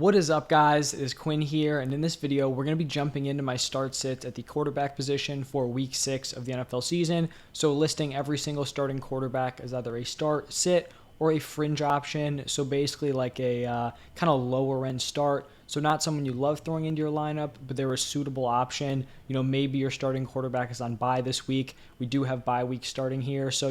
What is up, guys? It is Quinn here, and in this video, we're going to be jumping into my start sits at the quarterback position for Week 6 of the NFL season. So listing every single starting quarterback as either a start, sit, or a fringe option. So basically like a kind of lower end start. So not someone you love throwing into your lineup, but they're a suitable option. Maybe your starting quarterback is on bye this week. We do have bye week starting here. So,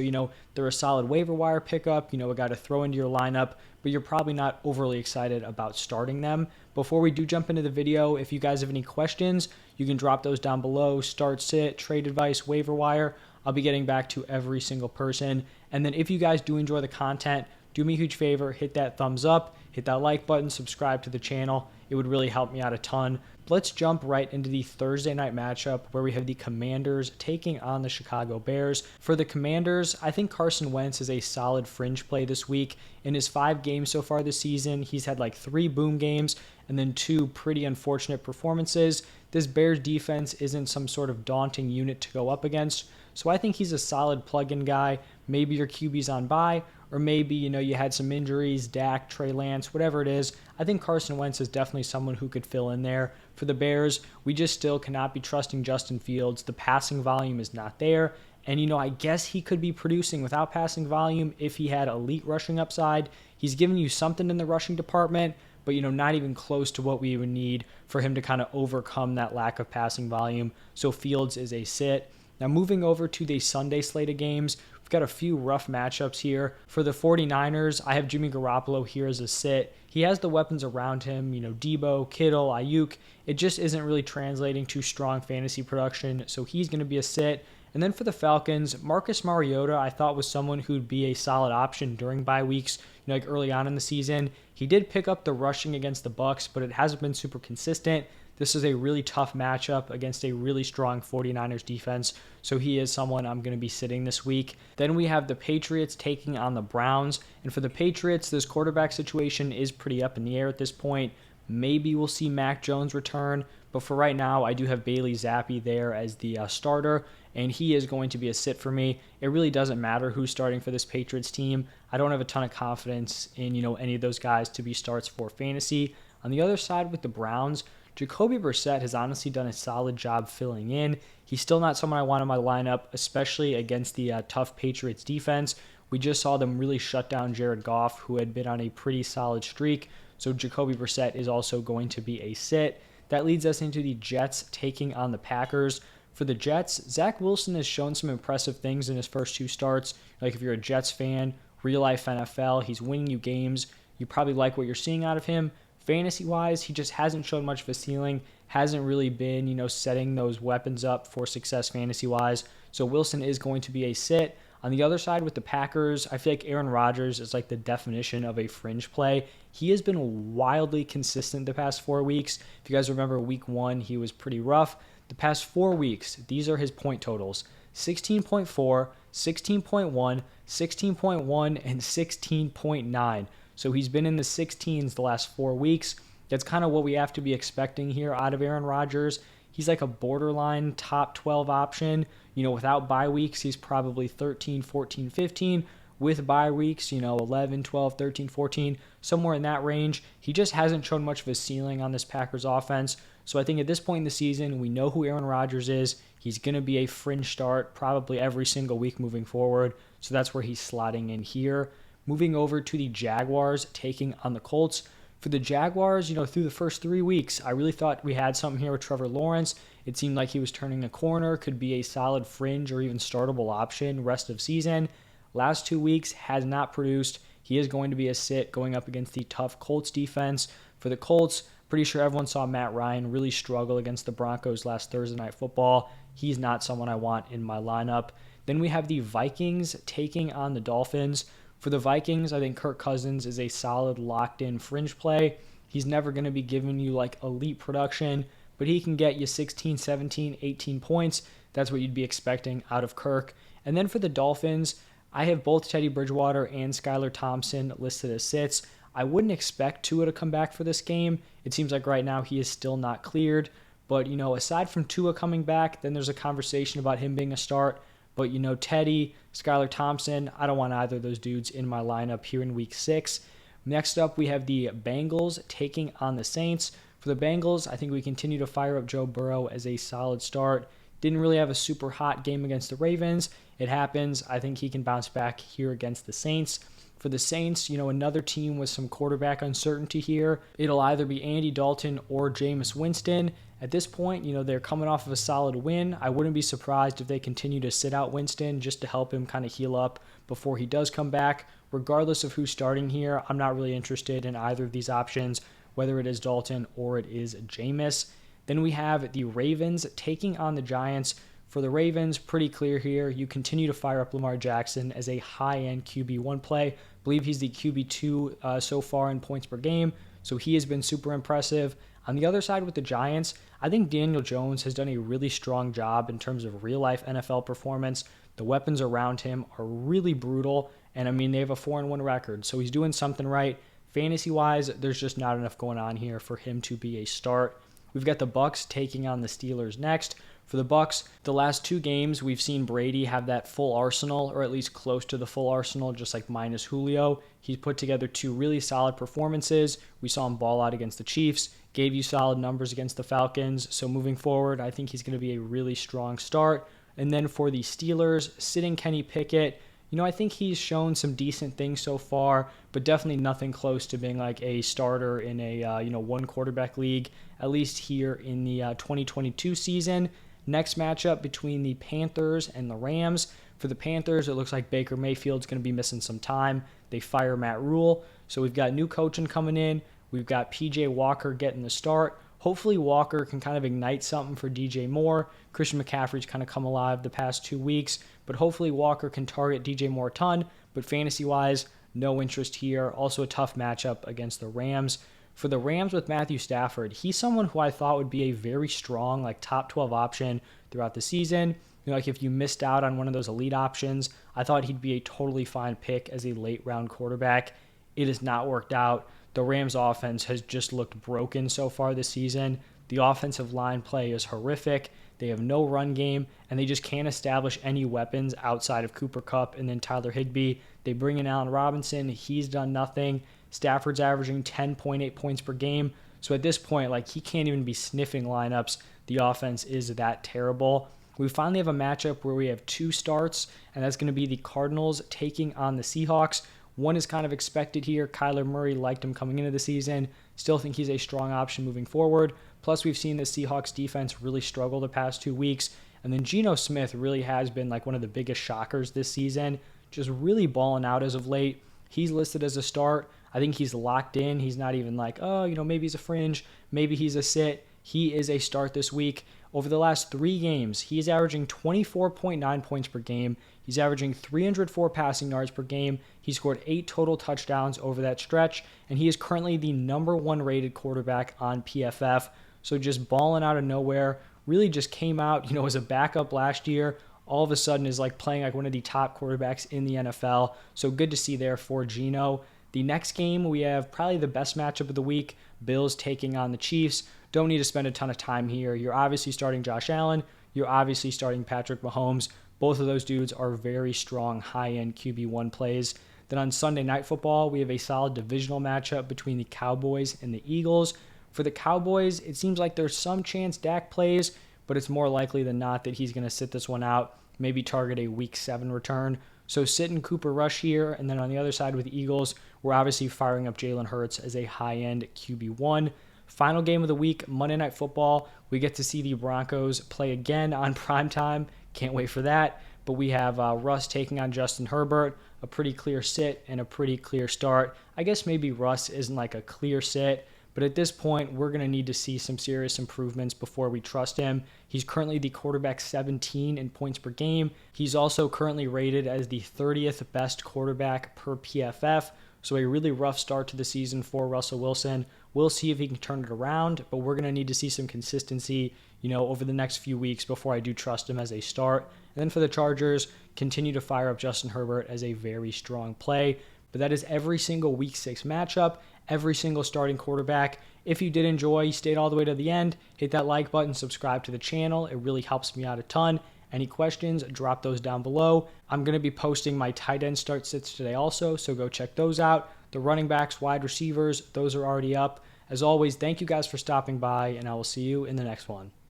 they're a solid waiver wire pickup, a guy to throw into your lineup, but you're probably not overly excited about starting them. Before we do jump into the video, if you guys have any questions, you can drop those down below. Start, sit, trade advice, waiver wire. I'll be getting back to every single person. And then if you guys do enjoy the content, do me a huge favor, hit that thumbs up, hit that like button, subscribe to the channel. It would really help me out a ton. Let's jump right into the Thursday night matchup where we have the Commanders taking on the Chicago Bears. For the Commanders, I think Carson Wentz is a solid fringe play this week. In his 5 games so far this season, he's had like 3 boom games and then 2 pretty unfortunate performances. This Bears defense isn't some sort of daunting unit to go up against. So I think he's a solid plug-in guy. Maybe your QB's on bye, or maybe, you had some injuries, Dak, Trey Lance, whatever it is. I think Carson Wentz is definitely someone who could fill in there. For the Bears, we just still cannot be trusting Justin Fields. The passing volume is not there. And, I guess he could be producing without passing volume if he had elite rushing upside. He's giving you something in the rushing department, but, not even close to what we would need for him to kind of overcome that lack of passing volume. So Fields is a sit. Now moving over to the Sunday slate of games, we've got a few rough matchups here. For the 49ers, I have Jimmy Garoppolo here as a sit. He has the weapons around him, Debo, Kittle, Ayuk. It just isn't really translating to strong fantasy production, so he's going to be a sit. And then for the Falcons, Marcus Mariota, I thought was someone who'd be a solid option during bye weeks, like early on in the season. He did pick up the rushing against the Bucs, but it hasn't been super consistent. This is a really tough matchup against a really strong 49ers defense, so he is someone I'm going to be sitting this week. Then we have the Patriots taking on the Browns, and for the Patriots, this quarterback situation is pretty up in the air at this point. Maybe we'll see Mac Jones return, but for right now, I do have Bailey Zappi there as the starter, and he is going to be a sit for me. It really doesn't matter who's starting for this Patriots team. I don't have a ton of confidence in any of those guys to be starts for fantasy. On the other side with the Browns, Jacoby Brissett has honestly done a solid job filling in. He's still not someone I want in my lineup, especially against the tough Patriots defense. We just saw them really shut down Jared Goff, who had been on a pretty solid streak. So Jacoby Brissett is also going to be a sit. That leads us into the Jets taking on the Packers. For the Jets, Zach Wilson has shown some impressive things in his first 2 starts. Like if you're a Jets fan, real life NFL, he's winning you games. You probably like what you're seeing out of him. Fantasy-wise, he just hasn't shown much of a ceiling, hasn't really been, setting those weapons up for success fantasy-wise. So Wilson is going to be a sit. On the other side with the Packers, I feel like Aaron Rodgers is like the definition of a fringe play. He has been wildly consistent the past 4 weeks. If you guys remember week 1, he was pretty rough. The past 4 weeks, these are his point totals: 16.4, 16.1, 16.1, and 16.9. So he's been in the 16s the last 4 weeks. That's kind of what we have to be expecting here out of Aaron Rodgers. He's like a borderline top 12 option. Without bye weeks, he's probably 13, 14, 15. With bye weeks, 11, 12, 13, 14, somewhere in that range. He just hasn't shown much of a ceiling on this Packers offense. So I think at this point in the season, we know who Aaron Rodgers is. He's going to be a fringe start probably every single week moving forward. So that's where he's slotting in here. Moving over to the Jaguars taking on the Colts. For the Jaguars, through the first 3 weeks, I really thought we had something here with Trevor Lawrence. It seemed like he was turning a corner, could be a solid fringe or even startable option rest of season. Last 2 weeks has not produced. He is going to be a sit going up against the tough Colts defense. For the Colts, pretty sure everyone saw Matt Ryan really struggle against the Broncos last Thursday Night Football. He's not someone I want in my lineup. Then we have the Vikings taking on the Dolphins. For the Vikings, I think Kirk Cousins is a solid locked-in fringe play. He's never going to be giving you like elite production, but he can get you 16, 17, 18 points. That's what you'd be expecting out of Kirk. And then for the Dolphins, I have both Teddy Bridgewater and Skylar Thompson listed as sits. I wouldn't expect Tua to come back for this game. It seems like right now he is still not cleared. But, aside from Tua coming back, then there's a conversation about him being a start. But, Teddy, Skylar Thompson, I don't want either of those dudes in my lineup here in week 6. Next up, we have the Bengals taking on the Saints. For the Bengals, I think we continue to fire up Joe Burrow as a solid start. Didn't really have a super hot game against the Ravens. It happens. I think he can bounce back here against the Saints. For the Saints, another team with some quarterback uncertainty here. It'll either be Andy Dalton or Jameis Winston. At this point, they're coming off of a solid win. I wouldn't be surprised if they continue to sit out Winston just to help him kind of heal up before he does come back. Regardless of who's starting here, I'm not really interested in either of these options, whether it is Dalton or it is Jameis. Then we have the Ravens taking on the Giants. For the Ravens, pretty clear here. You continue to fire up Lamar Jackson as a high-end QB1 play. I believe he's the QB2 so far in points per game, so he has been super impressive. On the other side with the Giants, I think Daniel Jones has done a really strong job in terms of real-life NFL performance. The weapons around him are really brutal, and they have a 4-1 record, so he's doing something right. Fantasy-wise, there's just not enough going on here for him to be a start. We've got the Bucs taking on the Steelers next. For the Bucs, the last 2 games, we've seen Brady have that full arsenal, or at least close to the full arsenal, just like minus Julio. He's put together 2 really solid performances. We saw him ball out against the Chiefs, gave you solid numbers against the Falcons. So moving forward, I think he's going to be a really strong start. And then for the Steelers, sitting Kenny Pickett, I think he's shown some decent things so far, but definitely nothing close to being like a starter in a one quarterback league, at least here in the 2022 season. Next matchup between the Panthers and the Rams. For the Panthers, it looks like Baker Mayfield's going to be missing some time. They fire Matt Rule, so we've got new coaching coming in. We've got PJ Walker getting the start. Hopefully Walker can kind of ignite something for DJ Moore. Christian McCaffrey's kind of come alive the past 2 weeks, but hopefully Walker can target DJ Moore a ton. But fantasy-wise, no interest here. Also a tough matchup against the Rams. For the Rams with Matthew Stafford, he's someone who I thought would be a very strong top 12 option throughout the season. If you missed out on one of those elite options, I thought he'd be a totally fine pick as a late round quarterback. It has not worked out. The Rams offense has just looked broken so far this season. The offensive line play is horrific. They have no run game, and they just can't establish any weapons outside of Cooper Kupp and then Tyler Higbee. They bring in Allen Robinson. He's done nothing. Stafford's averaging 10.8 points per game. So at this point, he can't even be sniffing lineups. The offense is that terrible. We finally have a matchup where we have 2 starts, and that's going to be the Cardinals taking on the Seahawks. One is kind of expected here. Kyler Murray liked him coming into the season. Still think he's a strong option moving forward. Plus, we've seen the Seahawks defense really struggle the past 2 weeks. And then Geno Smith really has been one of the biggest shockers this season. Just really balling out as of late. He's listed as a start. I think he's locked in. He's not even maybe he's a fringe. Maybe he's a sit. He is a start this week. Over the last 3 games, he's averaging 24.9 points per game. He's averaging 304 passing yards per game. He scored 8 total touchdowns over that stretch, and he is currently the number 1 rated quarterback on PFF. So just balling out of nowhere, really just came out, as a backup last year. All of a sudden is playing one of the top quarterbacks in the NFL. So good to see there for Geno. The next game, we have probably the best matchup of the week. Bills taking on the Chiefs. Don't need to spend a ton of time here. You're obviously starting Josh Allen. You're obviously starting Patrick Mahomes. Both of those dudes are very strong high-end QB1 plays. Then on Sunday Night Football, we have a solid divisional matchup between the Cowboys and the Eagles. For the Cowboys, it seems like there's some chance Dak plays, but it's more likely than not that he's going to sit this one out, maybe target a Week 7 return. So sitting Cooper Rush here, and then on the other side with the Eagles, we're obviously firing up Jalen Hurts as a high-end QB1. Final game of the week, Monday Night Football. We get to see the Broncos play again on primetime. Can't wait for that. But we have Russ taking on Justin Herbert, a pretty clear sit and a pretty clear start. I guess maybe Russ isn't a clear sit, but at this point, we're going to need to see some serious improvements before we trust him. He's currently the quarterback 17 in points per game. He's also currently rated as the 30th best quarterback per PFF. So a really rough start to the season for Russell Wilson. We'll see if he can turn it around, but we're going to need to see some consistency, over the next few weeks before I do trust him as a start. And then for the Chargers, continue to fire up Justin Herbert as a very strong play. But that is every single Week 6 matchup, every single starting quarterback. If you did enjoy, you stayed all the way to the end, hit that like button, subscribe to the channel. It really helps me out a ton. Any questions, drop those down below. I'm going to be posting my tight end start sits today also, so go check those out. The running backs, wide receivers, those are already up. As always, thank you guys for stopping by, and I will see you in the next one.